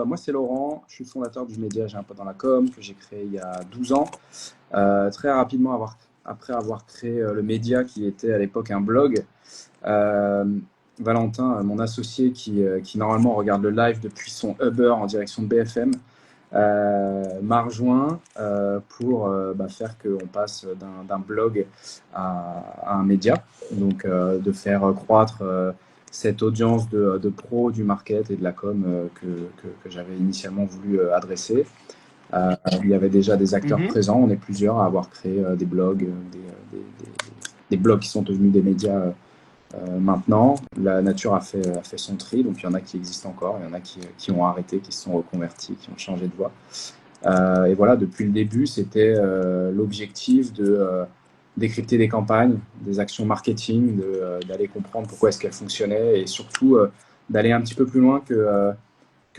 Moi, c'est Laurent, je suis fondateur du média J'ai un pote dans la com, que j'ai créé il y a 12 ans. Très rapidement, après avoir créé le média qui était à l'époque un blog, euh, Valentin, mon associé qui normalement regarde le live depuis son Uber en direction de BFM, m'a rejoint pour faire qu'on passe d'un blog à un média, donc de faire croître cette audience de pros du market et de la com que j'avais initialement voulu adresser. Il y avait déjà des acteurs présents, on est plusieurs à avoir créé des blogs, des blogs qui sont devenus des médias maintenant. La nature a fait son tri, donc il y en a qui existent encore, il y en a qui ont arrêté, qui se sont reconvertis, qui ont changé de voie. Et voilà, depuis le début, c'était l'objectif de décrypter des campagnes, des actions marketing, d'aller comprendre pourquoi est-ce qu'elles fonctionnaient et surtout d'aller un petit peu plus loin que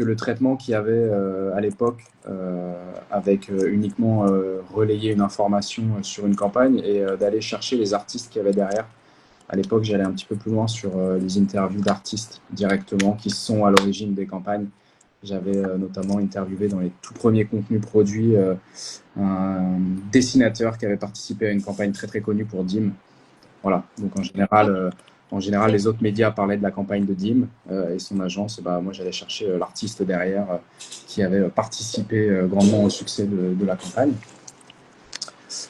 le traitement qu'il y avait à l'époque avec uniquement relayer une information sur une campagne et d'aller chercher les artistes qu'il y avait derrière. À l'époque, j'allais un petit peu plus loin sur les interviews d'artistes directement qui sont à l'origine des campagnes. J'avais notamment interviewé dans les tout premiers contenus produits un dessinateur qui avait participé à une campagne très très connue pour Dim. Voilà, donc en général, les autres médias parlaient de la campagne de Dim et son agence. Moi, j'allais chercher l'artiste derrière qui avait participé grandement au succès de la campagne.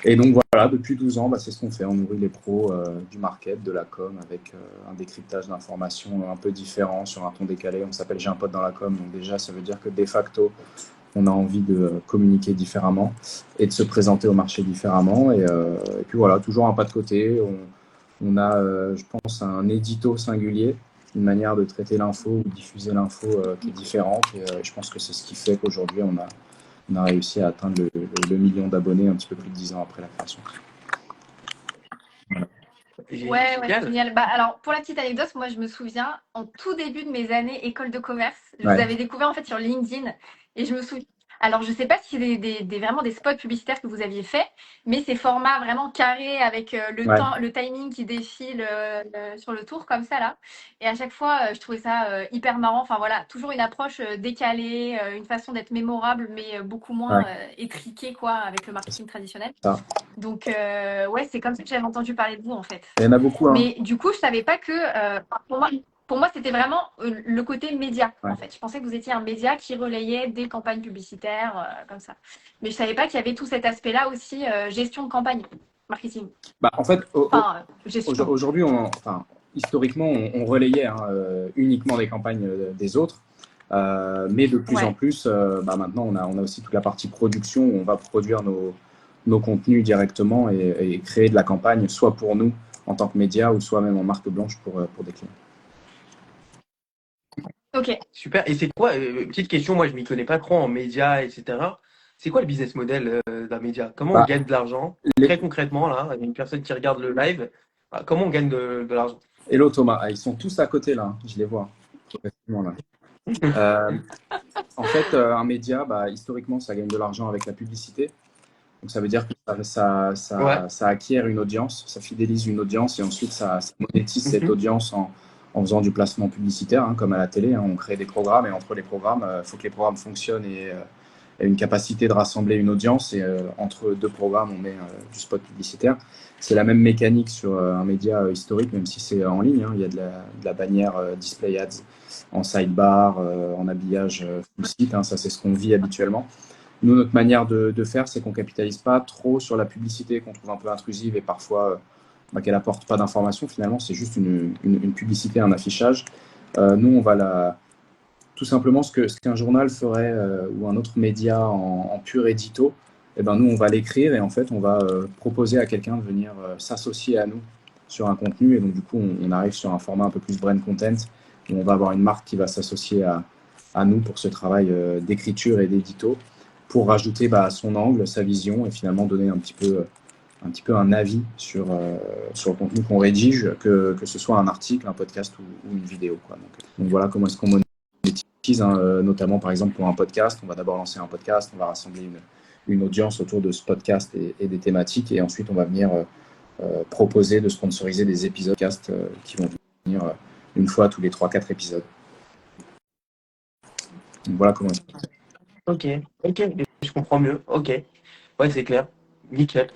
Et donc voilà, depuis 12 ans, c'est ce qu'on fait. On nourrit les pros du market, de la com, avec un décryptage d'informations un peu différent sur un ton décalé. On s'appelle J'ai un pote dans la com, donc déjà ça veut dire que de facto, on a envie de communiquer différemment et de se présenter au marché différemment. Et puis voilà, toujours un pas de côté. On a, je pense, un édito singulier, une manière de traiter l'info ou diffuser l'info qui est différente. Et je pense que c'est ce qui fait qu'aujourd'hui, on a réussi à atteindre le million d'abonnés un petit peu plus de 10 ans après la création. Ouais, génial. Alors, pour la petite anecdote, moi, je me souviens, en tout début de mes années école de commerce, je vous avais découvert en fait sur LinkedIn et je me souviens. Alors, je sais pas si c'est vraiment des spots publicitaires que vous aviez fait, mais ces formats vraiment carrés avec le timing qui défile sur le tour comme ça là. Et à chaque fois, je trouvais ça hyper marrant. Enfin voilà, toujours une approche décalée, une façon d'être mémorable, mais beaucoup moins étriquée quoi, avec le marketing traditionnel. Donc, c'est comme ça que j'avais entendu parler de vous, en fait. Il y en a beaucoup. Mais du coup, je savais pas que... pour moi, c'était vraiment le côté média, en fait. Je pensais que vous étiez un média qui relayait des campagnes publicitaires, comme ça. Mais je savais pas qu'il y avait tout cet aspect-là aussi, gestion de campagne, marketing. En fait, gestion. aujourd'hui, historiquement, on relayait uniquement des campagnes des autres. Mais de plus en plus, maintenant, on a aussi toute la partie production où on va produire nos contenus directement et créer de la campagne, soit pour nous en tant que média ou soit même en marque blanche pour des clients. Ok. Super. Et c'est quoi, petite question, moi je m'y connais pas trop en médias, etc. C'est quoi le business model d'un média? Comment on gagne de l'argent? Très concrètement, là, une personne qui regarde le live, comment on gagne de l'argent? Hello Thomas, ils sont tous à côté là, je les vois. En fait, un média, historiquement, ça gagne de l'argent avec la publicité. Donc ça veut dire que ça acquiert une audience, ça fidélise une audience et ensuite ça monétise cette audience en faisant du placement publicitaire, comme à la télé. On crée des programmes et entre les programmes, il faut que les programmes fonctionnent et aient une capacité de rassembler une audience. Et entre deux programmes, on met du spot publicitaire. C'est la même mécanique sur un média historique, même si c'est en ligne. Il y a de la bannière display ads en sidebar, en habillage full site. Ça, c'est ce qu'on vit habituellement. Nous, notre manière de faire, c'est qu'on ne capitalise pas trop sur la publicité qu'on trouve un peu intrusive et parfois qu'elle n'apporte pas d'informations. Finalement, c'est juste une publicité, un affichage. Nous, on va tout simplement ce qu'un journal ferait ou un autre média en pur édito. Nous, on va l'écrire et en fait, on va proposer à quelqu'un de venir s'associer à nous sur un contenu. Et donc, du coup, on arrive sur un format un peu plus brand content où on va avoir une marque qui va s'associer à nous pour ce travail d'écriture et d'édito, pour rajouter son angle, sa vision et finalement donner un petit peu un avis sur le contenu qu'on rédige, que ce soit un article, un podcast ou une vidéo. Donc voilà comment est-ce qu'on monétise, notamment par exemple pour un podcast. On va d'abord lancer un podcast, on va rassembler une audience autour de ce podcast et des thématiques et ensuite on va venir proposer de sponsoriser des épisodes podcast qui vont venir une fois tous les 3-4 épisodes. Donc voilà comment. Ok, ok, je comprends mieux. Ok, ouais, c'est clair. Nickel.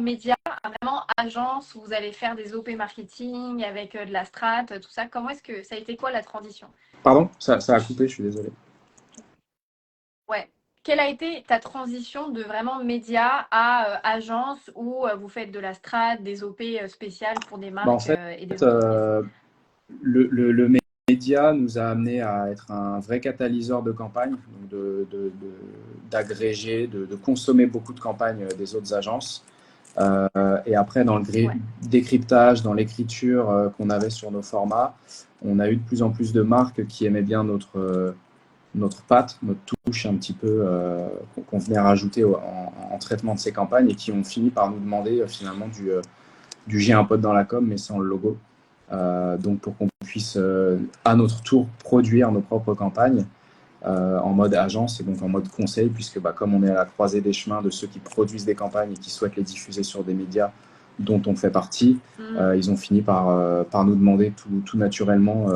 Média à vraiment agence où vous allez faire des OP marketing avec de la strat, tout ça. Comment est-ce que ça a été quoi la transition? Pardon, ça a coupé, je suis désolé. Ouais. Quelle a été ta transition de vraiment média à agence où vous faites de la strat, des OP spéciales pour des En marques fait, et des entreprises? le média nous a amené à être un vrai catalyseur de campagne, donc d'agréger, de consommer beaucoup de campagnes des autres agences. Et après, dans le décryptage, dans l'écriture qu'on avait sur nos formats, on a eu de plus en plus de marques qui aimaient bien notre patte, notre touche un petit peu qu'on venait rajouter en traitement de ces campagnes et qui ont fini par nous demander finalement du j'ai un pote dans la com mais sans le logo. Donc pour qu'on puisse à notre tour produire nos propres campagnes en mode agence et donc en mode conseil, puisque comme on est à la croisée des chemins de ceux qui produisent des campagnes et qui souhaitent les diffuser sur des médias dont on fait partie, ils ont fini par nous demander tout naturellement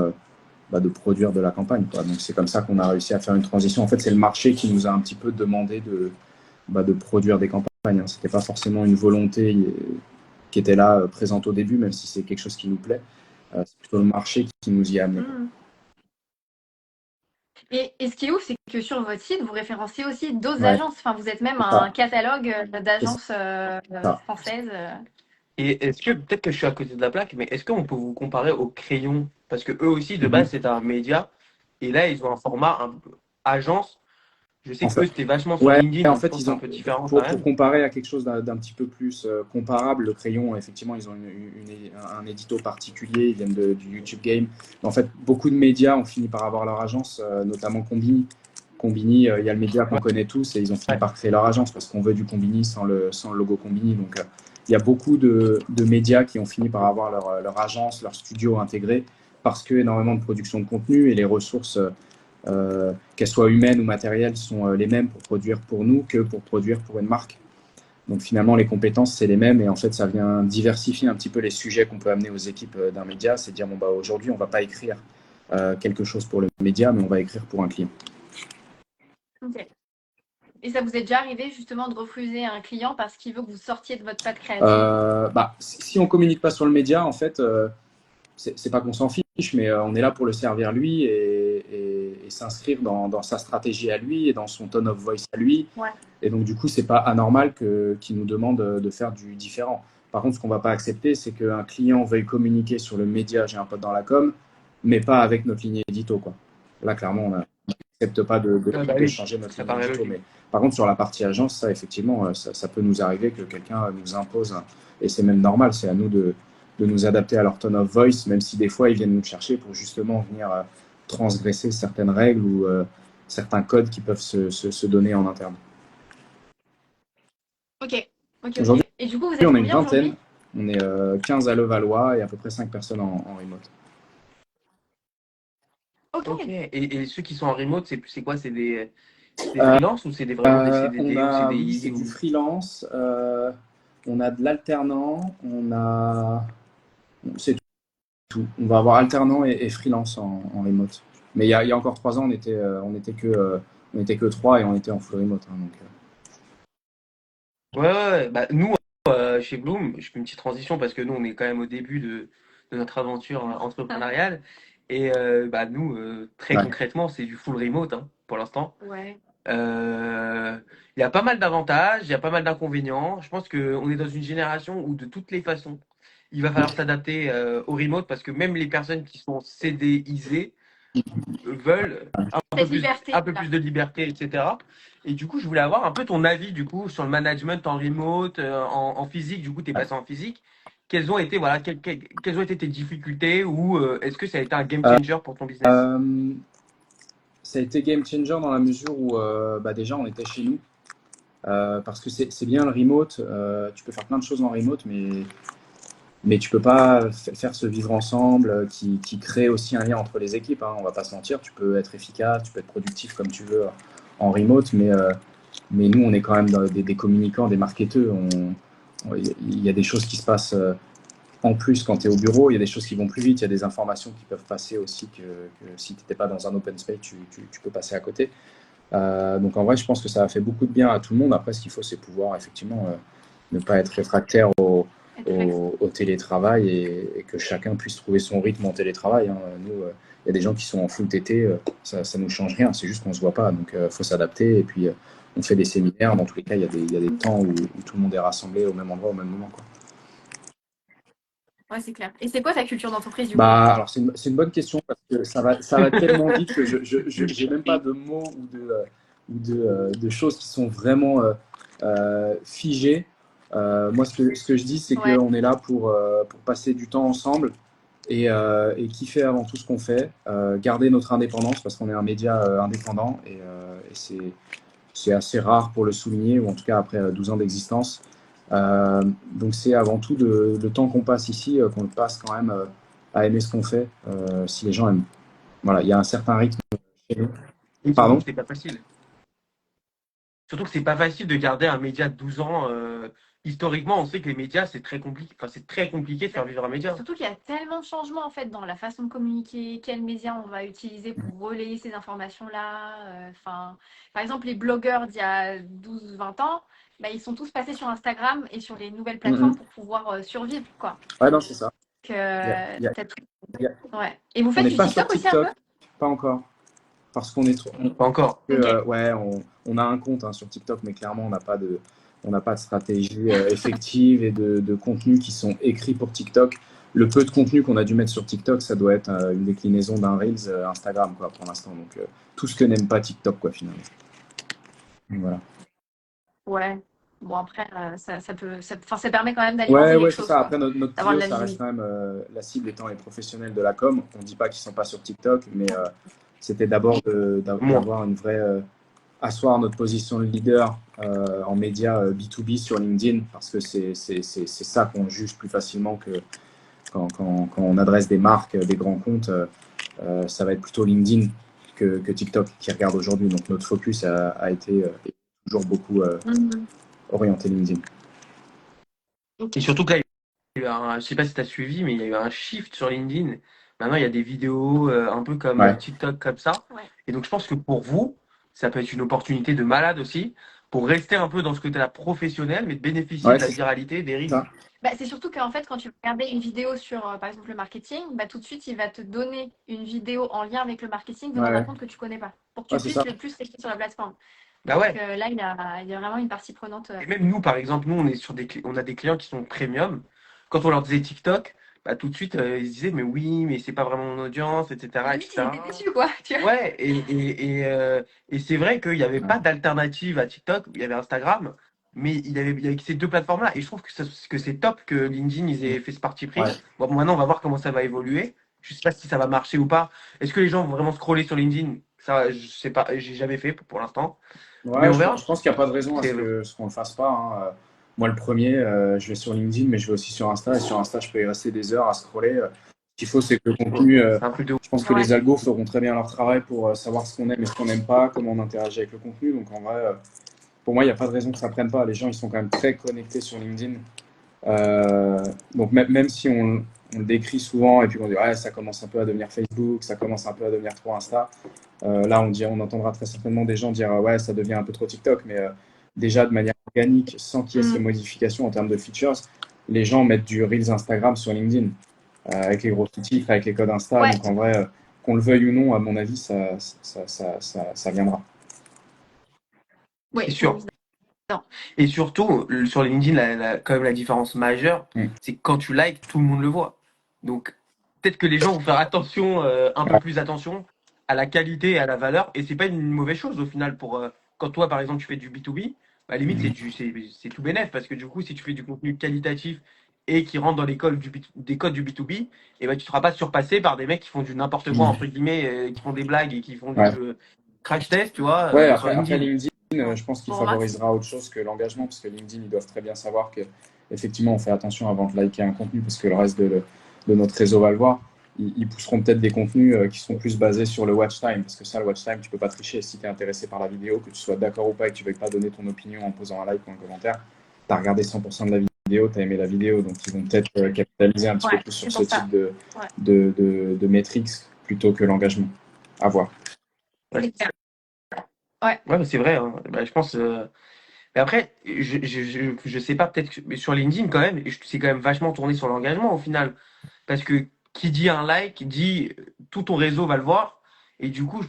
de produire de la campagne, quoi. Donc c'est comme ça qu'on a réussi à faire une transition. En fait, c'est le marché qui nous a un petit peu demandé de produire des campagnes, hein. C'était pas forcément une volonté qui était là présente au début, même si c'est quelque chose qui nous plaît. C'est plutôt le marché qui nous y a amené. Et ce qui est ouf, c'est que sur votre site, vous référencez aussi d'autres Ouais. agences. Enfin, vous êtes même un catalogue d'agences françaises. Et est-ce que, peut-être que je suis à côté de la plaque, mais est-ce qu'on peut vous comparer au Crayon? Parce que eux aussi, de base, c'est un média. Et là, ils ont un format un peu agence. Je sais que eux, c'était vachement sur LinkedIn, en donc je fait, pense que c'est un peu différent pour quand même. comparer à quelque chose d'un petit peu plus comparable, le Crayon, effectivement, ils ont un édito particulier, ils viennent du YouTube Game. En fait, beaucoup de médias ont fini par avoir leur agence, notamment Combini. Combini, il y a le média qu'on connaît tous et ils ont fini par créer leur agence parce qu'on veut du Combini sans le logo Combini. Donc, il y a beaucoup de médias qui ont fini par avoir leur agence, leur studio intégré parce que énormément de production de contenu et les ressources qu'elles soient humaines ou matérielles, sont les mêmes pour produire pour nous que pour produire pour une marque. Donc finalement, les compétences, c'est les mêmes et en fait, ça vient diversifier un petit peu les sujets qu'on peut amener aux équipes d'un média. C'est dire, aujourd'hui, on ne va pas écrire quelque chose pour le média, mais on va écrire pour un client. Ok. Et ça vous est déjà arrivé justement de refuser un client parce qu'il veut que vous sortiez de votre patte créative? Si on ne communique pas sur le média, en fait, c'est pas qu'on s'en fiche, mais on est là pour le servir lui et s'inscrire dans sa stratégie à lui et dans son tone of voice à lui. Ouais. Et donc, du coup, c'est pas anormal qu'il nous demande de faire du différent. Par contre, ce qu'on va pas accepter, c'est qu'un client veuille communiquer sur le média, j'ai un pote dans la com, mais pas avec notre ligne édito, quoi. Là, clairement, on n'accepte pas de changer notre ligne édito. Mais par contre, sur la partie agence, ça, effectivement, ça peut nous arriver que quelqu'un nous impose, et c'est même normal, c'est à nous de nous adapter à leur tone of voice, même si des fois, ils viennent nous chercher pour justement venir transgresser certaines règles ou certains codes qui peuvent se donner en interne. Ok. Aujourd'hui, et du coup, vous êtes on est une combien vingtaine. On est 15 à Levallois et à peu près 5 personnes en remote. Ok. Et ceux qui sont en remote, c'est quoi? C'est des freelances ou c'est vraiment des CDD ou CDI? Oui, c'est du freelance. On a de l'alternant. C'est tout. On va avoir alternant et freelance en remote. Mais il y a encore 3 ans, on était que 3 et on était en full remote. Hein, donc, Ouais. Bah, nous, chez Bloom, je fais une petite transition parce que nous, on est quand même au début de notre aventure entrepreneuriale. Et nous, très concrètement, c'est du full remote hein, pour l'instant. Ouais. Il y a pas mal d'avantages, il y a pas mal d'inconvénients. Je pense qu'on est dans une génération où de toutes les façons, il va falloir s'adapter au remote parce que même les personnes qui sont CDIsées veulent un peu plus de liberté, etc. Et du coup, je voulais avoir un peu ton avis du coup sur le management en remote, en physique. Du coup, tu es passé en physique. Quelles ont été quelles ont été tes difficultés ou est-ce que ça a été un game changer pour ton business? Ça a été game changer dans la mesure où déjà on était chez nous. Parce que c'est bien le remote. Tu peux faire plein de choses en remote, mais tu peux pas faire ce vivre ensemble qui crée aussi un lien entre les équipes. Hein, on va pas se mentir. Tu peux être efficace, tu peux être productif comme tu veux en remote, mais nous, on est quand même des communicants, des marketeurs. Il y a des choses qui se passent en plus, quand tu es au bureau, il y a des choses qui vont plus vite, il y a des informations qui peuvent passer aussi que si tu n'étais pas dans un open space, tu peux passer à côté. Donc en vrai, je pense que ça a fait beaucoup de bien à tout le monde. Après, ce qu'il faut, c'est pouvoir effectivement ne pas être réfractaire au télétravail et que chacun puisse trouver son rythme en télétravail. Hein. Nous, il y a des gens qui sont en full TT, ça ne nous change rien, c'est juste qu'on ne se voit pas. Donc il faut s'adapter et puis on fait des séminaires. Dans tous les cas, il y a des temps où tout le monde est rassemblé au même endroit, au même moment, quoi. Ouais, c'est clair. Et c'est quoi ta culture d'entreprise du coup? Alors c'est une bonne question parce que ça va tellement vite que je n'ai même pas de mots ou de choses qui sont vraiment figées. Moi, ce que je dis, c'est qu'on est là pour passer du temps ensemble et kiffer avant tout ce qu'on fait, garder notre indépendance parce qu'on est un média indépendant et c'est assez rare pour le souligner, ou en tout cas après 12 ans d'existence. Donc c'est avant tout le temps qu'on passe ici, qu'on le passe quand même à aimer ce qu'on fait, si les gens aiment. Voilà, il y a un certain rythme chez nous. Et Pardon? c'est pas facile. Surtout que c'est pas facile de garder un média de 12 ans. Historiquement, on sait que les médias, c'est très compliqué. Enfin, c'est très compliqué de faire vivre un média. Surtout qu'il y a tellement de changements en fait dans la façon de communiquer, quels médias on va utiliser pour relayer ces informations-là. Enfin, par exemple, les blogueurs d'il y a 12-20 ans, bah, ils sont tous passés sur Instagram et sur les nouvelles plateformes pour pouvoir survivre, quoi. Ouais, non, c'est ça. Donc, Ouais. Et vous On faites n'est du pas sur TikTok aussi un peu? TikTok, pas encore. Parce qu'on est trop. Pas encore. Ouais, on a un compte sur TikTok, mais clairement, on n'a pas de stratégie effective et de contenus qui sont écrits pour TikTok. Le peu de contenu qu'on a dû mettre sur TikTok, ça doit être une déclinaison d'un Reels Instagram, quoi, pour l'instant. Donc, tout ce que n'aime pas TikTok, quoi, finalement. Donc, voilà. Ouais. Bon, après, ça permet quand même d'alimenter Ouais, les c'est choses, ça. quoi. Après, notre D'avoir de client, la ça reste visibilité. quand même la cible étant les professionnels de la com. On ne dit pas qu'ils ne sont pas sur TikTok, mais c'était d'abord d'avoir une vraie. Asseoir notre position de leader en médias B2B sur LinkedIn, parce que c'est ça qu'on juge plus facilement que quand on adresse des marques, des grands comptes. Ça va être plutôt LinkedIn que TikTok qui regarde aujourd'hui. Donc notre focus a été toujours beaucoup orienté LinkedIn. Et surtout que là, je sais pas si tu as suivi, mais il y a eu un shift sur LinkedIn. Maintenant, il y a des vidéos un peu comme TikTok, comme ça. Ouais. Et donc, je pense que pour vous, ça peut être une opportunité de malade aussi, pour rester un peu dans ce côté-là professionnel, mais de bénéficier de la viralité des Reels. Bah, c'est surtout qu'en fait, quand tu vas regarder une vidéo sur, par exemple, le marketing, bah, tout de suite, il va te donner une vidéo en lien avec le marketing venant d'un compte que tu connais pas, pour que tu puisses le plus rester sur la plateforme. Bah Donc ouais. là, il y a vraiment une partie prenante. Et même nous, par exemple, nous, on a des clients qui sont premium. Quand on leur disait TikTok, bah, tout de suite, ils se disaient, mais oui, mais c'est pas vraiment mon audience, etc. Oui, ils étaient déçus, quoi. Tu vois. Ouais, et c'est vrai qu'il n'y avait pas d'alternative à TikTok. Il y avait Instagram, mais il y avait que ces deux plateformes-là. Et je trouve que c'est top que LinkedIn ils aient fait ce parti pris. Bon, maintenant, on va voir comment ça va évoluer. Je sais pas si ça va marcher ou pas. Est-ce que les gens vont vraiment scroller sur LinkedIn? Ça, je sais pas. J'ai jamais fait pour l'instant. Ouais, mais on verra. Je pense qu'il n'y a pas de raison à ce qu'on ne le fasse pas. Hein. Moi, le premier, je vais sur LinkedIn, mais je vais aussi sur Insta. Et sur Insta, je peux y rester des heures à scroller. Ce qu'il faut, c'est que le contenu. Je pense que les algos feront très bien leur travail pour savoir ce qu'on aime et ce qu'on n'aime pas, comment on interagit avec le contenu. Donc, en vrai, pour moi, il n'y a pas de raison que ça ne prenne pas. Les gens, ils sont quand même très connectés sur LinkedIn. Donc, même si on le décrit souvent et puis on dit ouais, ça commence un peu à devenir Facebook, ça commence un peu à devenir trop Insta. Là, on entendra très certainement des gens dire ouais, ça devient un peu trop TikTok, mais déjà de manière organique, sans qu'il y ait ces modifications en termes de features, les gens mettent du Reels Instagram sur LinkedIn avec les gros sous-titres, avec les codes Insta. Ouais. Donc en vrai, qu'on le veuille ou non, à mon avis, ça viendra. Oui, c'est sûr. Et surtout, sur LinkedIn, quand même la différence majeure, c'est que quand tu likes, tout le monde le voit. Donc, peut-être que les gens vont faire attention, un peu plus attention à la qualité et à la valeur. Et c'est pas une mauvaise chose au final pour quand toi, par exemple, tu fais du B2B, bah, limite, c'est tout bénef parce que du coup, si tu fais du contenu qualitatif et qui rentre dans des codes du B2B, et bah, tu ne seras pas surpassé par des mecs qui font du n'importe quoi, entre guillemets, qui font des blagues et qui font du crash test, tu vois, sur LinkedIn. Après LinkedIn, je pense qu'il favorisera autre chose que l'engagement, parce que LinkedIn, ils doivent très bien savoir qu'effectivement, on fait attention avant de liker un contenu, parce que le reste de notre réseau va le voir. Ils pousseront peut-être des contenus qui seront plus basés sur le watch time, parce que ça, le watch time, tu peux pas tricher. Si tu es intéressé par la vidéo, que tu sois d'accord ou pas et que tu veuilles pas donner ton opinion en posant un like ou un commentaire, tu as regardé 100% de la vidéo. vidéo, tu as aimé la vidéo, donc ils vont peut-être capitaliser un petit peu plus sur ce type de métriques plutôt que l'engagement. À voir. Ouais, c'est vrai. Hein. Bah, je pense. Mais après, je sais pas, peut-être mais sur LinkedIn quand même, c'est quand même vachement tourné sur l'engagement au final. Parce que qui dit un like, dit tout ton réseau va le voir. Et du coup, je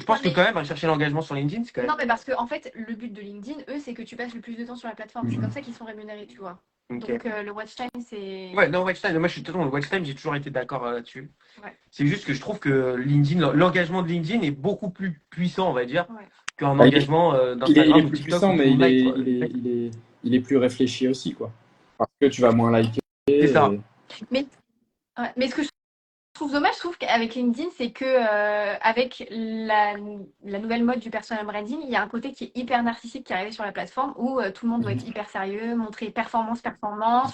pense que quand même, à chercher l'engagement sur LinkedIn, c'est quand même. Non, mais parce que en fait, le but de LinkedIn, eux, c'est que tu passes le plus de temps sur la plateforme. C'est comme ça qu'ils sont rémunérés, tu vois. Okay. Donc le watch time, c'est. Ouais, non, watch time, moi je suis totalement le watch time, j'ai toujours été d'accord là-dessus. Ouais. C'est juste que je trouve que LinkedIn, l'engagement de LinkedIn est beaucoup plus puissant, on va dire, qu'un engagement d'Instagram ou TikTok. Il est plus puissant, mais il est plus réfléchi aussi, quoi. Parce que tu vas moins liker. C'est ça. Mais ce que je trouve dommage, je trouve qu'avec LinkedIn, c'est que avec la nouvelle mode du personal branding, il y a un côté qui est hyper narcissique qui est arrivé sur la plateforme où tout le monde doit être hyper sérieux, montrer performance,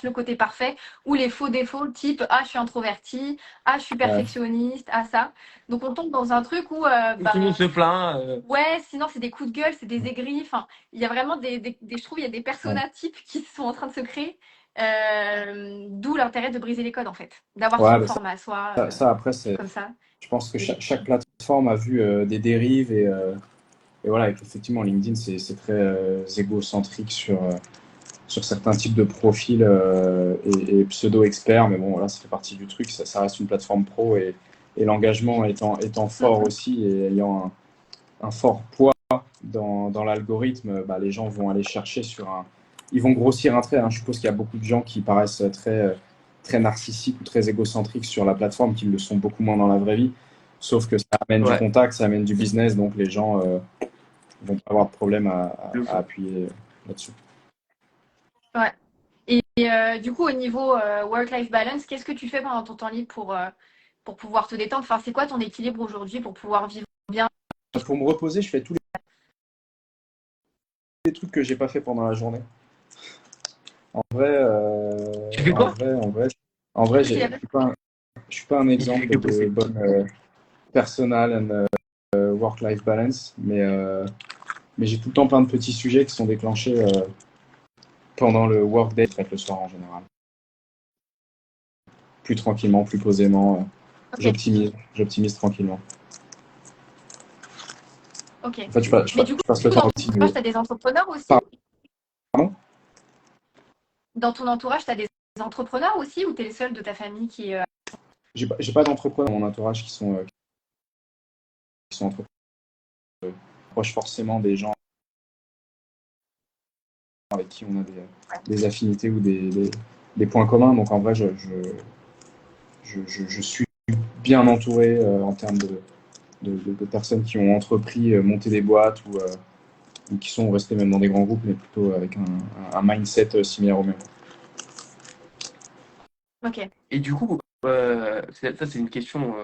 le côté parfait, ou les faux défauts, type je suis introverti, je suis perfectionniste, ça. Donc on tombe dans un truc où tout le monde se plaint. Ouais, sinon c'est des coups de gueule, c'est des aigris. Enfin, il y a vraiment je trouve, il y a des personas types qui sont en train de se créer. D'où l'intérêt de briser les codes en fait, d'avoir son format soit ça après c'est comme ça. Je pense que chaque plateforme a vu des dérives et voilà, effectivement LinkedIn c'est très égocentrique sur certains types de profils et pseudo experts, mais bon là ça fait partie du truc, ça reste une plateforme pro et l'engagement étant fort aussi et ayant un fort poids dans l'algorithme, les gens vont aller chercher ils vont grossir un trait. Hein. Je suppose qu'il y a beaucoup de gens qui paraissent très narcissiques ou très égocentriques sur la plateforme, qui le sont beaucoup moins dans la vraie vie. Sauf que ça amène du contact, ça amène du business, donc les gens vont pas avoir de problème à appuyer là-dessus. Ouais. Et du coup, au niveau work-life balance, qu'est-ce que tu fais pendant ton temps libre pour pouvoir te détendre? Enfin, c'est quoi ton équilibre aujourd'hui pour pouvoir vivre bien? Pour me reposer, je fais tous les trucs que j'ai pas fait pendant la journée. En vrai, tu fais quoi? En vrai, je suis pas un exemple de bonne personal and work-life balance, mais j'ai tout le temps plein de petits sujets qui sont déclenchés pendant le workday, le soir en général. Plus tranquillement, plus posément. J'optimise tranquillement. Ok. En fait, je passe le temps aussi. Tu as des entrepreneurs aussi? Pardon? Dans ton entourage, tu as des entrepreneurs aussi ou tu es le seul de ta famille qui. J'ai pas d'entrepreneurs dans mon entourage qui sont entrepreneurs. Je proche forcément des gens avec qui on a des affinités ou des points communs. Donc en vrai, je suis bien entouré en termes de personnes qui ont entrepris, monté des boîtes ou qui sont restés même dans des grands groupes, mais plutôt avec un mindset similaire au mien. Ok. Et du coup, ça c'est une question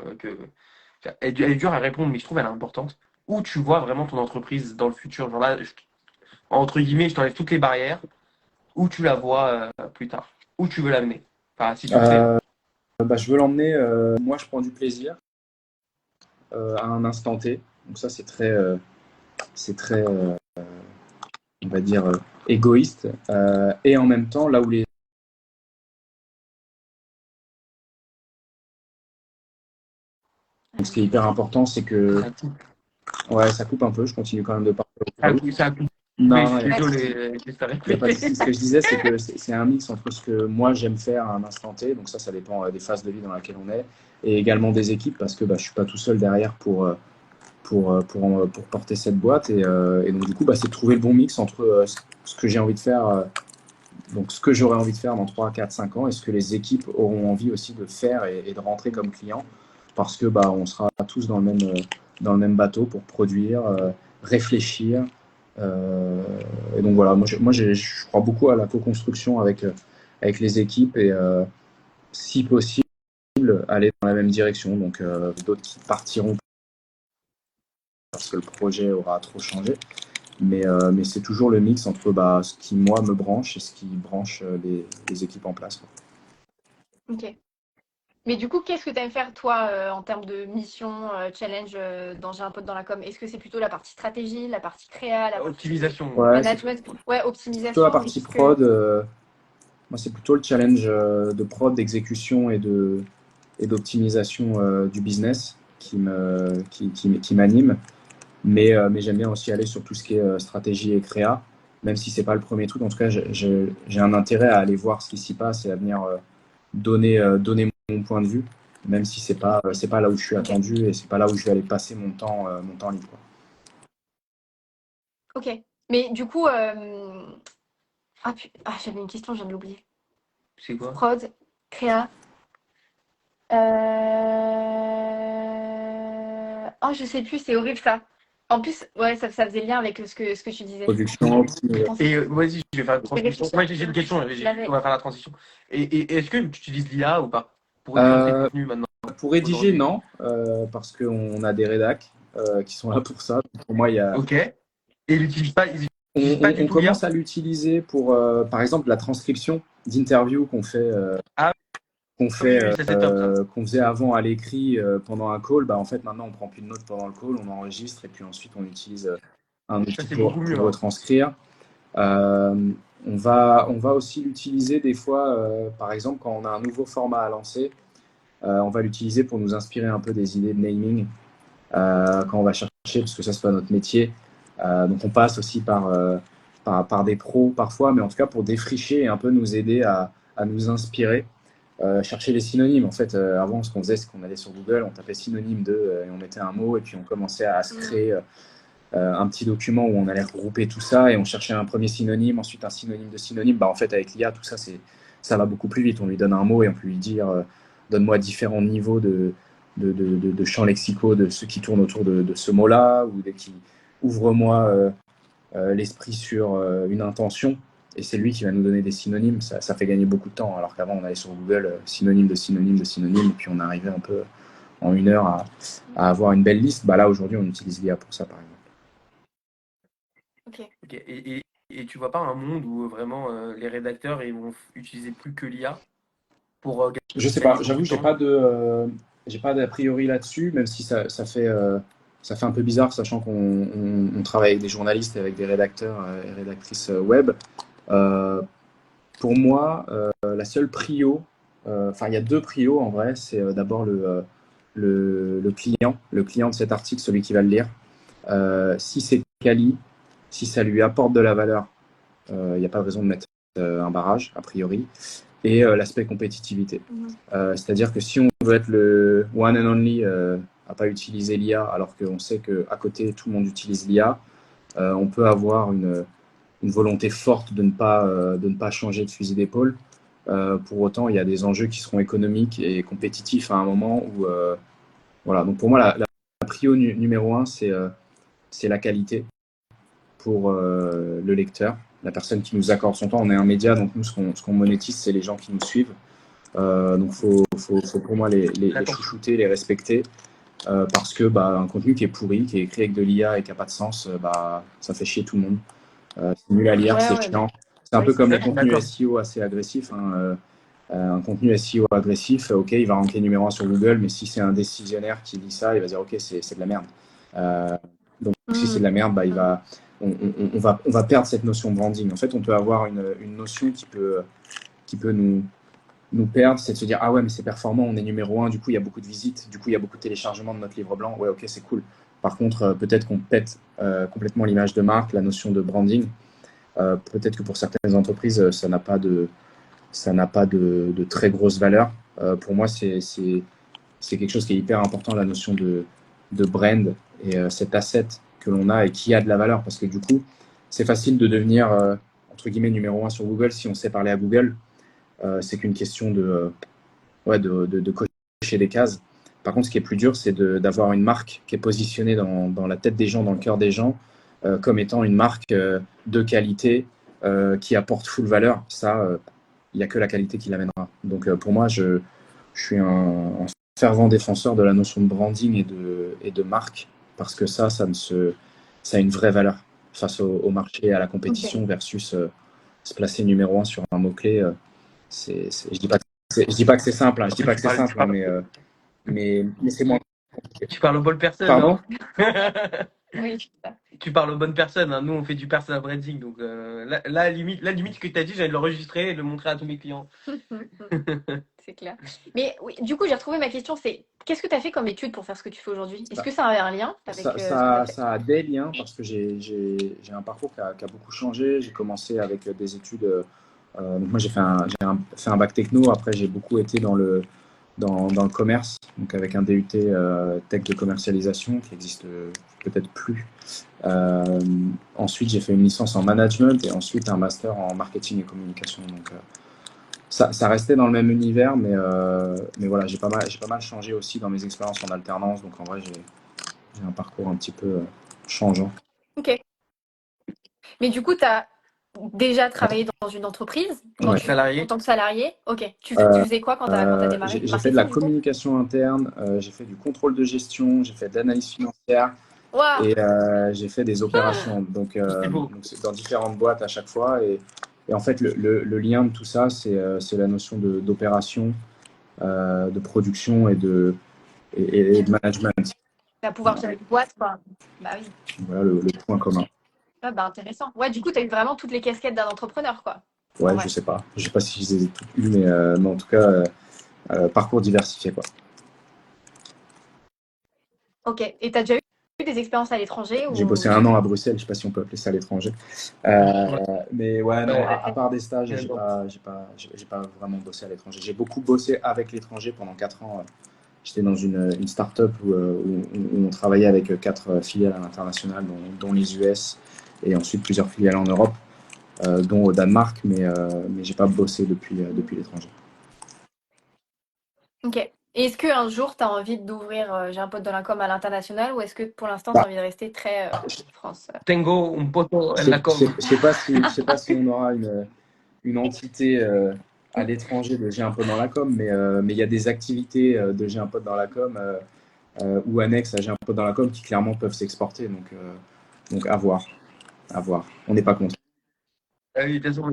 elle est dure à répondre, mais je trouve elle est importante. Où tu vois vraiment ton entreprise dans le futur? Genre là, entre guillemets, je t'enlève toutes les barrières. Où tu la vois plus tard? Où tu veux l'amener? Enfin, si tu le sais. Je veux l'emmener. Moi, je prends du plaisir à un instant T. Donc ça, c'est très, on va dire, égoïste. Et en même temps, là où Donc, ce qui est hyper important, c'est que. Ouais, ça coupe un peu. Je continue quand même de parler. Ça a coupé. Non, je suis désolé. Ce que je disais, c'est que c'est un mix entre ce que moi j'aime faire à un instant T, donc ça dépend des phases de vie dans lesquelles on est, et également des équipes, parce que je suis pas tout seul derrière pour porter cette boîte, et donc du coup, c'est de trouver le bon mix entre ce que j'ai envie de faire, donc ce que j'aurais envie de faire dans 3, 4, 5 ans, et ce que les équipes auront envie aussi de faire et de rentrer comme client, parce que on sera tous dans le même bateau pour produire, réfléchir. Et donc voilà, je crois beaucoup à la co-construction avec les équipes et si possible aller dans la même direction. Donc d'autres qui partiront parce que le projet aura trop changé. Mais c'est toujours le mix entre ce qui moi me branche et ce qui branche les équipes en place. Quoi. Ok. Mais du coup, qu'est-ce que tu aimes faire, toi, en termes de mission, challenge dans J'ai un pote dans la com? Est-ce que c'est plutôt la partie stratégie, la partie créa, la partie optimisation, management? Ouais, optimisation. Plutôt la partie prod. Moi, c'est plutôt le challenge de prod, d'exécution et d'optimisation du business qui m'anime. Mais j'aime bien aussi aller sur tout ce qui est stratégie et créa, même si c'est pas le premier truc. En tout cas, j'ai un intérêt à aller voir ce qui s'y passe et à venir donner mon point de vue, même si c'est pas là où je suis attendu et c'est pas là où je vais aller passer mon temps libre, quoi. Ok. Mais du coup, j'avais une question, je viens de l'oublier. C'est quoi? Prod, créa. Oh, je sais plus, c'est horrible ça. En plus, ouais, ça faisait lien avec ce que tu disais. Production, Et vas-y, je vais faire la transition. Ouais, j'ai une question, l'avais. on va faire la transition. Et est-ce que tu utilises l'IA ou pas pour écrire tes contenus maintenant, pour rédiger, aujourd'hui? non, parce qu'on a des rédacs qui sont là pour ça. Pour moi, Ok. Et ils n'utilisent pas du on tout l'IA? commence à l'utiliser pour, par exemple, la transcription d'interviews Ah qu'on oui, fait, oui, ça c'est top ça. qu'on faisait avant à l'écrit pendant un call. Bah, en fait, maintenant, on prend plus de notes pendant le call, on enregistre et puis ensuite on utilise un Ça outil c'est beaucoup pour mieux, hein. retranscrire. Euh, on va aussi l'utiliser des fois, par exemple, quand on a un nouveau format à lancer, on va l'utiliser pour nous inspirer un peu des idées de naming quand on va chercher, parce que ça, c'est pas notre métier. Donc, on passe aussi par des pros parfois, mais en tout cas pour défricher et un peu nous aider à nous inspirer. Chercher les synonymes. En fait, avant, ce qu'on faisait, c'est qu'on allait sur Google, on tapait synonyme de, et on mettait un mot, et puis on commençait à se créer un petit document où on allait regrouper tout ça, et on cherchait un premier synonyme, ensuite un synonyme de synonyme. Bah, en fait, avec l'IA, tout ça, ça va beaucoup plus vite. On lui donne un mot et on peut lui dire donne-moi différents niveaux de champs lexicaux de ceux qui tournent autour de ce mot-là, ou qui ouvre-moi l'esprit sur une intention. Et c'est lui qui va nous donner des synonymes. Ça fait gagner beaucoup de temps. Alors qu'avant, on allait sur Google, synonyme de synonyme de synonyme, et puis on arrivait un peu en 1 heure à avoir une belle liste. Bah là, aujourd'hui, on utilise l'IA pour ça, par exemple. Ok. Ok. Et tu vois pas un monde où vraiment les rédacteurs ils vont utiliser plus que l'IA pour Je sais gagner pas. beaucoup J'avoue, de temps? j'ai pas d'a priori là-dessus, même si ça fait un peu bizarre, sachant qu'on travaille avec des journalistes et avec des rédacteurs et rédactrices web. Euh, pour moi, la seule prio, enfin, il y a deux prios en vrai. C'est d'abord le client de cet article, celui qui va le lire. Si c'est quali, si ça lui apporte de la valeur, il n'y a pas raison de mettre un barrage, a priori. Et l'aspect compétitivité. C'est-à-dire que si on veut être le one and only à pas utiliser l'IA, alors qu'on sait qu'à côté, tout le monde utilise l'IA, on peut avoir une volonté forte de ne pas changer de fusil d'épaule. Pour autant, il y a des enjeux qui seront économiques et compétitifs à un moment où, voilà. Donc pour moi, la prio numéro un, c'est la qualité pour le lecteur, la personne qui nous accorde son temps. On est un média, donc nous, ce qu'on monétise, c'est les gens qui nous suivent. Donc faut pour moi les chouchouter, les respecter, parce que bah, un contenu qui est pourri, qui est écrit avec de l'IA et qui n'a pas de sens, bah, ça fait chier tout le monde. C'est nul à lire, Ouais, c'est ouais, chiant. C'est un peu comme Ça, les je suis contenus d'accord. SEO assez agressifs, hein. Un contenu SEO agressif, ok, il va ranker numéro 1 sur Google, mais si c'est un décisionnaire qui lit ça, il va dire ok, c'est de la merde. Euh, donc si c'est de la merde, bah, on va perdre cette notion de branding. En fait, on peut avoir une notion qui peut nous perdre, c'est de se dire ah ouais, mais c'est performant, on est numéro 1, du coup il y a beaucoup de visites, du coup il y a beaucoup de téléchargements de notre livre blanc, ouais, ok, c'est cool. Par contre, peut-être qu'on pète complètement l'image de marque, la notion de branding. Peut-être que pour certaines entreprises, ça n'a pas de très grosse valeur. Pour moi, c'est quelque chose qui est hyper important, la notion de brand et cet asset que l'on a et qui a de la valeur. Parce que du coup, c'est facile de devenir, entre guillemets, numéro 1 sur Google si on sait parler à Google. C'est qu'une question de cocher des cases. Par contre, ce qui est plus dur, c'est d'avoir une marque qui est positionnée dans la tête des gens, dans le cœur des gens, comme étant une marque de qualité qui apporte full valeur. Ça, il n'y a que la qualité qui l'amènera. Donc pour moi, je suis un fervent défenseur de la notion de branding et de marque, parce que ça a une vraie valeur face au marché, à la compétition, ok. versus se placer numéro 1 sur un mot-clé. Je dis pas je dis pas que c'est simple, hein, je dis Après, pas que c'est simple, hein, mais c'est moins. tu parles aux bonnes personnes, Pardon? hein. Oui, c'est ça. Tu parles aux bonnes personnes, hein. Nous, on fait du personal branding. Donc limite ce que tu as dit, j'allais l'enregistrer et le montrer à tous mes clients. C'est clair. Mais oui, du coup, j'ai retrouvé ma question, c'est qu'est-ce que tu as fait comme étude pour faire ce que tu fais aujourd'hui? Est-ce que ça a un lien avec ce que tu as fait? Ça a des liens parce que j'ai un parcours qui a beaucoup changé. J'ai commencé avec des études. Donc moi, j'ai fait un bac techno. Après, j'ai beaucoup été dans le commerce, donc avec un DUT tech de commercialisation qui existe peut-être plus. Ensuite, j'ai fait une licence en management et ensuite un master en marketing et communication. Donc, ça restait dans le même univers, mais voilà, j'ai pas mal changé aussi dans mes expériences en alternance. Donc, en vrai, j'ai un parcours un petit peu changeant. Ok. Mais du coup, tu as déjà travaillé dans une entreprise Ouais. en tant que salarié? Ok. Tu faisais quoi quand tu as démarré? J'ai fait de la communication interne, j'ai fait du contrôle de gestion, j'ai fait de l'analyse financière. Wow. Et j'ai fait des opérations, donc c'est dans différentes boîtes à chaque fois. Et en fait, le lien de tout ça, c'est la notion d'opération, de production et de management. Tu vas pouvoir gérer une boîte, quoi. Bah oui. Voilà le point commun. Ah, bah intéressant. Ouais, du coup, tu as eu vraiment toutes les casquettes d'un entrepreneur, quoi. Ouais, je sais pas. Je sais pas si je les ai toutes eues, mais en tout cas, parcours diversifié, quoi. Ok. Et tu as déjà eu des expériences à l'étranger J'ai bossé 1 an à Bruxelles, je sais pas si on peut appeler ça l'étranger. Mais ouais, non, à part des stages, j'ai pas vraiment bossé à l'étranger. J'ai beaucoup bossé avec l'étranger pendant 4 ans. J'étais dans une start-up où on travaillait avec 4 filiales à l'international, dont les US et ensuite plusieurs filiales en Europe, dont au Danemark, mais j'ai pas bossé depuis l'étranger. Ok. Et est-ce qu'un jour, tu as envie d'ouvrir J'ai un pote dans la com à l'international ou est-ce que pour l'instant, tu as envie de rester très France? Tengo un poto en la com. Je sais pas si on aura une entité à l'étranger de J'ai un pote dans la com, mais il y a des activités de J'ai un pote dans la com ou annexes à J'ai un pote dans la com qui clairement peuvent s'exporter. Donc à voir. On n'est pas contre. Oui, de toute façon,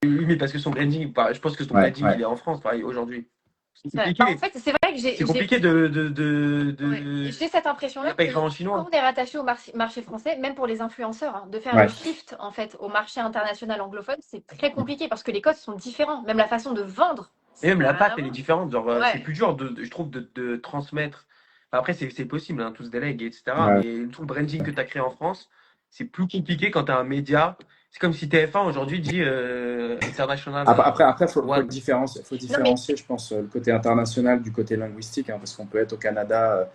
mais parce que son branding, je pense que son branding, il est en France, pareil, aujourd'hui. C'est compliqué. En fait, c'est vrai que c'est compliqué j'ai cette impression-là que quand on est rattaché au marché français, même pour les influenceurs, hein, de faire le shift en fait au marché international anglophone, c'est très compliqué parce que les codes sont différents, même la façon de vendre. Et même la patte, elle est différente. Genre, c'est plus dur, je trouve, de transmettre. Après, c'est possible, hein, tout se délègue, etc. Mais tout le branding que tu as créé en France, c'est plus compliqué quand tu as un média. C'est comme si TF1 aujourd'hui dit international. Après, faut différencier, je pense, le côté international du côté linguistique, hein, parce qu'on peut être au Canada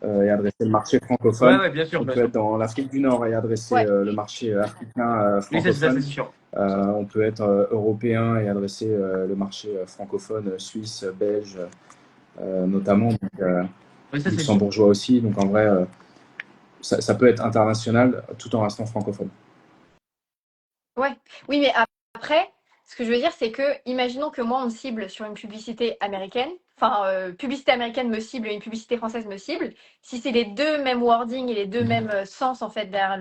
et adresser le marché francophone. Ouais, bien sûr. On peut être dans l'Afrique du Nord et adresser le marché africain francophone. Oui, c'est sûr. On peut être européen et adresser le marché francophone, suisse, belge, notamment, luxembourgeois aussi. Donc en vrai, ça peut être international tout en restant francophone. Ouais, oui, mais après, ce que je veux dire, c'est que, imaginons que moi, on me cible sur une publicité américaine, enfin, publicité américaine me cible et une publicité française me cible. Si c'est les deux mêmes wordings et les deux mêmes sens, en fait, derrière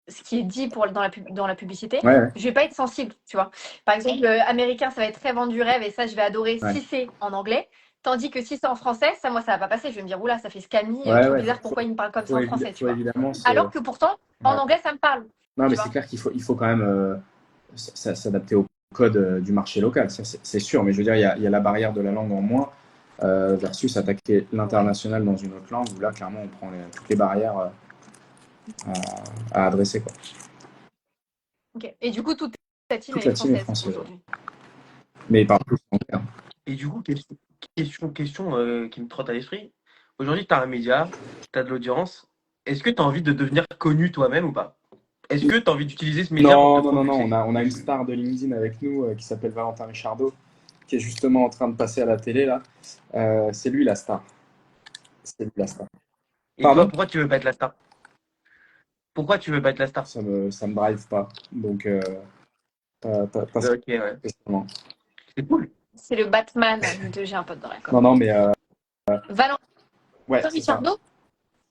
ce qui est dit dans la publicité, je vais pas être sensible, tu vois. Par exemple, américain, ça va être très vendu rêve et ça, je vais adorer si c'est en anglais. Tandis que si c'est en français, ça, moi, ça va pas passer. Je vais me dire, oula, ça fait scammy, trop bizarre, pourquoi il me parle comme ça en français, tu vois. Alors que pourtant, en anglais, ça me parle. Non, mais c'est clair qu'il faut quand même s'adapter au code du marché local, ça c'est sûr. Mais je veux dire, il y a la barrière de la langue en moins versus attaquer l'international dans une autre langue où là, clairement, on prend toutes les barrières à adresser, quoi. Ok. Et du coup, toute ta team, toute elle la team est française aujourd'hui. Mais ils parlent tous anglais. Et du coup, question qui me trotte à l'esprit. Aujourd'hui, tu as un média, tu as de l'audience. Est-ce que tu as envie de devenir connu toi-même ou pas? Est-ce que tu as envie d'utiliser ce média pour te propulser? Non. On a une star de LinkedIn avec nous qui s'appelle Valentin Richardot, qui est justement en train de passer à la télé là. C'est lui la star. Et toi, pourquoi tu veux pas être la star? Pourquoi tu veux pas être la star? Ça me drive pas. Donc, Ok, ouais. C'est cool. C'est le Batman de J'ai un pote dans la com. Non, mais Valentin Richardot,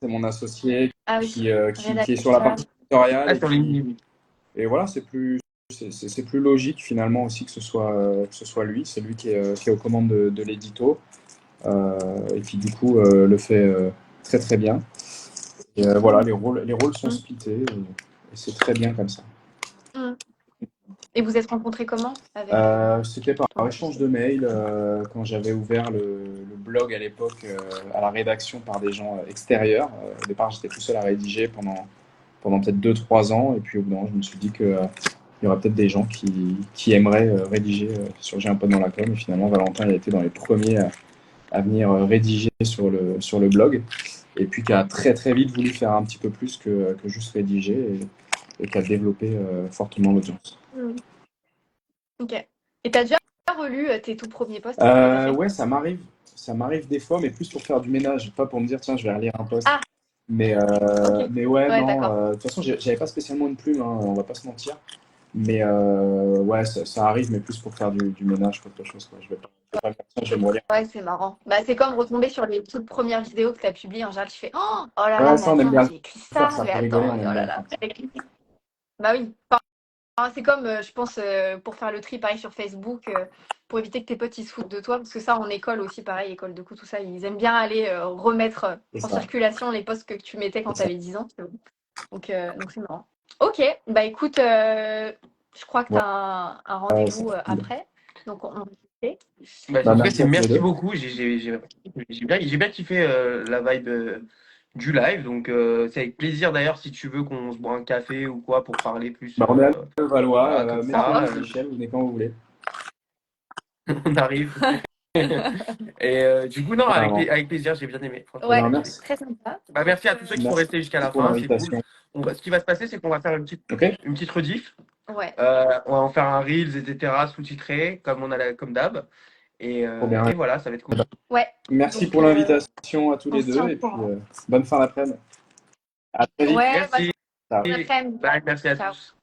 c'est mon associé qui est sur la la partie éditoriale. Et voilà, c'est plus logique finalement aussi que ce soit lui. C'est lui qui est aux commandes de l'édito et qui du coup le fait très très bien. Et voilà, les rôles sont splittés et c'est très bien comme ça. Et vous êtes rencontrés comment avec C'était par échange de mails quand j'avais ouvert le blog à l'époque à la rédaction par des gens extérieurs. Au départ, j'étais tout seul à rédiger pendant peut-être 2-3 ans. Et puis au bout d'un moment, je me suis dit qu'il y aurait peut-être des gens qui aimeraient rédiger sur J'ai un pote dans la com. Et finalement, Valentin il a été dans les premiers à venir rédiger sur le blog. Et puis qui a très très vite voulu faire un petit peu plus que juste rédiger et qui a développé fortement l'audience. Ok. Et t'as déjà relu tes tout premiers posts Ouais, ça m'arrive des fois, mais plus pour faire du ménage, pas pour me dire tiens, je vais relire un post. Ah. Mais Okay. mais ouais, non. De toute façon, j'avais pas spécialement une plume, hein, on va pas se mentir. Mais ouais, ça arrive, mais plus pour faire du ménage qu'autre chose, quoi. Je vais pas me dire tiens, je vais me relire. Ouais, c'est marrant. Bah, c'est comme retomber sur les toutes premières vidéos que tu as publiées. En général, tu fais oh là Ouais, là, ça, on aime mais bien attends, j'ai écrit ça, ça mais fait rigoler, attends, on oh aime là bien. là. Bah oui. C'est comme, je pense, pour faire le tri, pareil sur Facebook, pour éviter que tes potes ils se foutent de toi, parce que ça, en école aussi, pareil, école de coup, tout ça, ils aiment bien aller remettre en circulation les posts que tu mettais quand tu avais 10 ans. Donc c'est marrant. Ok, bah écoute, je crois que tu as un rendez-vous après. Donc on fait. Bah, en tout cas, merci beaucoup. J'ai bien kiffé la vibe du live. Donc c'est avec plaisir d'ailleurs si tu veux qu'on se boit un café ou quoi pour parler plus. On est à Levallois, comme merci Michel, vous venez quand vous voulez. On arrive. Et du coup, non, avec plaisir, j'ai bien aimé. Ouais, merci. Très sympa. Bah, merci à tous ceux qui sont restés jusqu'à la fin, c'est cool. Ce qui va se passer, c'est qu'on va faire une petite rediff. Ouais. On va en faire un Reels, etc., sous-titré, comme d'hab. Et voilà, ça va être cool. Ouais. Merci pour l'invitation à tous les deux et puis bonne fin d'après-midi. À très vite. Merci. Bonne après-midi. Merci à tous.